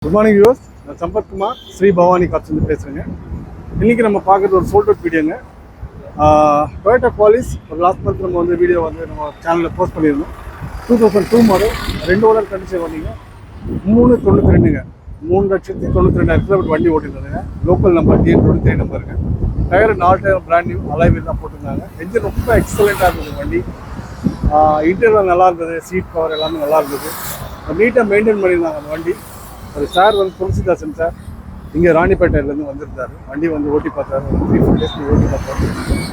Good morning use. நான் சம்பத்குமார் ஸ்ரீ பவானி கார்ஸ்லேருந்து பேசுகிறேங்க. இன்றைக்கி நம்ம பார்க்குறது ஒரு சோல்ட் அவுட் வீடியோங்க. டொயோட்டா குவாலிஸ் ஒரு லாஸ்ட் மந்த் நம்ம வீடியோ நம்ம சேனலில் போஸ்ட் பண்ணியிருந்தோம். 2002 மாடல் 2 ஓனர் கண்டிஷன் வண்டிங்க. 392ங்க. 3,92,000 கிலோமீட்டர் வண்டி ஓட்டிருந்தாங்க. லோக்கல் நம்பர் TN23 நம்பருங்க. Tyre 4 tyre brand new alloy wheel தான் போட்டிருந்தாங்க. என்ஜின் ரொம்ப எக்ஸலண்ட்டாக இருந்தது வண்டி. இன்டீரியர் நல்லா இருந்தது, சீட் கவர் எல்லாமே நல்லா இருந்தது. நீட்டாக மெயின்டைன் பண்ணியிருந்தாங்க அந்த வண்டி. ஒரு சார் துளசிதாசன் சார் இங்கே ராணிப்பேட்டையிலேருந்து வந்திருந்தார். வண்டி ஓட்டி பார்த்தாரு. ஒரு 3-4 டேஸ்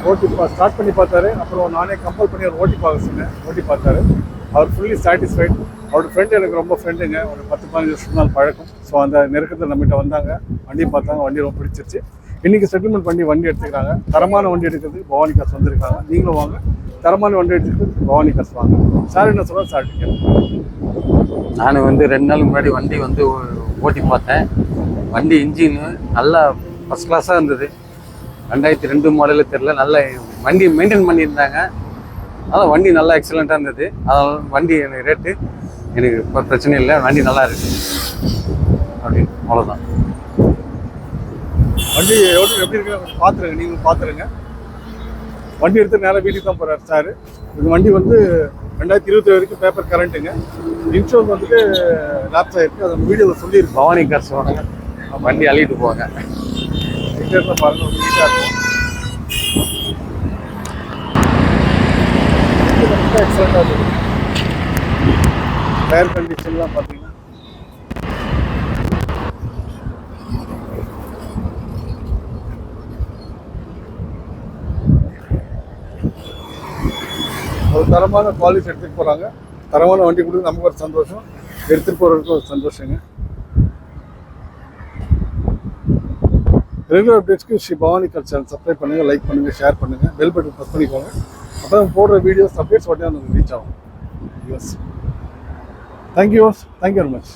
ஓட்டி ஸ்டார்ட் பண்ணி பார்த்தாரு. அப்புறம் நானே கம்பல் பண்ணி அவர் ஓட்டி பார்க்க சொன்னேன். ஓட்டி பார்த்தாரு. அவர் ஃபுல்லி சாட்டிஸ்ஃபைட். அவரோட ஃப்ரெண்டு எனக்கு ரொம்ப ஃப்ரெண்டுங்க. ஒரு 10-15 வருஷம் நாள் பழக்கம். ஸோ அந்த நெருக்கத்தில் நம்மகிட்ட வந்தாங்க, வண்டியை பார்த்தாங்க. வண்டி ரொம்ப பிடிச்சிருச்சு. இன்றைக்கி செட்டில்மெண்ட் பண்ணி வண்டி எடுத்துக்கிறாங்க. தரமான வண்டி எடுக்கிறதுக்கு பவானி கார்ஸ் வந்திருக்காங்க. நீங்களும் வாங்க, தரமான வண்டி எடுத்துக்கிறதுக்கு பவானி கார்ஸ் வாங்க. சார் என்ன சொல்ல சார்? நான் 2 நாளுக்கு முன்னாடி வண்டி ஓட்டி பார்த்தேன். வண்டி இன்ஜின்னு நல்லா ஃபஸ்ட் கிளாஸாக இருந்தது. 2002 மாடலு தெரில, நல்ல வண்டி மெயின்டைன் பண்ணியிருந்தாங்க. அதனால் வண்டி நல்லா எக்ஸலண்ட்டாக இருந்தது. அதனால் வண்டி எனக்கு ரேட்டு எனக்கு இப்போ பிரச்சனை இல்லை, வண்டி நல்லா இருக்குது அப்படின்னு. அவ்வளோதான். வண்டி எப்படி இருக்கு பார்த்துருங்க, நீங்களும் பார்த்துருங்க. வண்டி எடுத்து நேராக வீட்டுக்கு தான் போகிறார் சார். இந்த வண்டி 2027 வரைக்கும் பேப்பர் கரண்ட்டுங்க. இன்சூரன்ஸ் லேப்ஸ் ஆகிருக்கு. அதை வீடியோவில் சொல்லியிருக்கு. பவானி கார்ஸ் வாங்க, வண்டி அள்ளிட்டு போவாங்க. இன்டீரியரில் பாருங்கள், நீட்டாக இருக்கும். ரொம்ப எக்ஸலண்ட்டாக இருக்குது. டயர் கண்டிஷன்லாம் பார்த்தீங்கன்னா ஒரு தரமான குவாலிட்டி எடுத்துகிட்டு போகிறாங்க. தரமான வண்டி கொடுத்து நமக்கு ஒரு சந்தோஷம், எடுத்துகிட்டு போகிறதுக்கு ஒரு சந்தோஷங்க. ரெகுலர் அப்டேட்ஸ்க்கு Sri Bhavani cars channel subscribe பண்ணுங்கள், லைக் பண்ணுங்கள், ஷேர் பண்ணுங்கள், பெல் பட்டன் ப்ரெஸ் பண்ணிக்கோங்க. அப்போ தான் போடுற வீடியோஸ் அப்டேட்ஸ் உடனே உங்களுக்கு ரீச் ஆகும். யூஸ். Thank you very much.